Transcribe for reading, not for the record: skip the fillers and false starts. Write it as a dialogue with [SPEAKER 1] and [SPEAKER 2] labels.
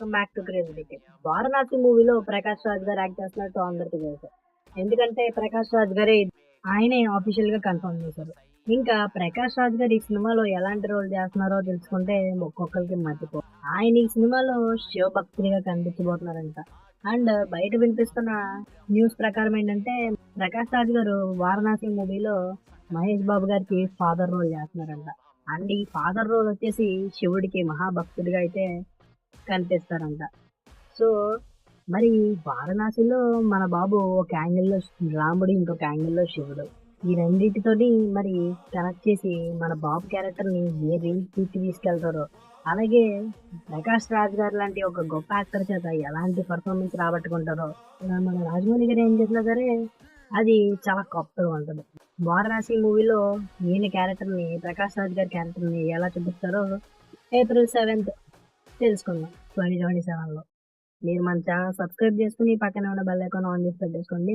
[SPEAKER 1] Welcome back to crazy ticket. Varanasi మూవీలో ప్రకాష్ రాజ్ గారు act చేస్తున్నట్టు అందరికీ తెలుసు. ఎందుకంటే ప్రకాష్ రాజ్ గారే ఆయనే ఆఫీషియల్ గా కన్ఫర్మ్ చేశారు. ఇంకా ప్రకాష్ రాజ్ గారు ఈ సినిమాలో ఎలాంటి రోల్ చేస్తున్నారో తెలుసుకుంటే ఒక్కొక్కరికి మర్చిపో. ఆయన ఈ సినిమాలో శివభక్తుడిగా కనిపించబోతున్నారంట. అండ్ బయట వినిపిస్తున్న న్యూస్ ప్రకారం ఏంటంటే ప్రకాష్ రాజ్ గారు వారణాసి మూవీలో మహేష్ బాబు గారికి ఫాదర్ రోల్ చేస్తున్నారంట. అండ్ ఈ ఫాదర్ రోల్ వచ్చేసి శివుడికి మహాభక్తుడిగా అయితే కనిపిస్తారంట. సో, మరి వారణాసిలో మన బాబు ఒక యాంగిల్‌లో రాముడు, ఇంకొక యాంగిల్‌లో శివుడు. ఈ రెండిటితోని మరి కనెక్ట్ చేసి మన బాబు క్యారెక్టర్‌ని ఏ రేంజ్‌కి తీసుకెళ్తారో, అలాగే ప్రకాష్ రాజ్ గారు లాంటి ఒక గొప్ప యాక్టర్ చేత ఎలాంటి పెర్ఫార్మెన్స్ రాబట్టుకుంటారో, మన రాజమౌళి గారు ఏం చేసినా సరే అది చాలా కొత్తగా ఉంటది. వారణాసి మూవీలో ఈయన క్యారెక్టర్‌ని, ప్రకాష్ రాజ్ గారి క్యారెక్టర్‌ని ఎలా చూపిస్తారో ఏప్రిల్ 7థ్ తెలుసుకుందాం 2027లో. మీరు మన ఛానల్ సబ్స్క్రైబ్ చేసుకొని పక్కనే ఉన్న బెల్ ఐకాన్ ఆన్ చేసి పెట్టేసుకోండి.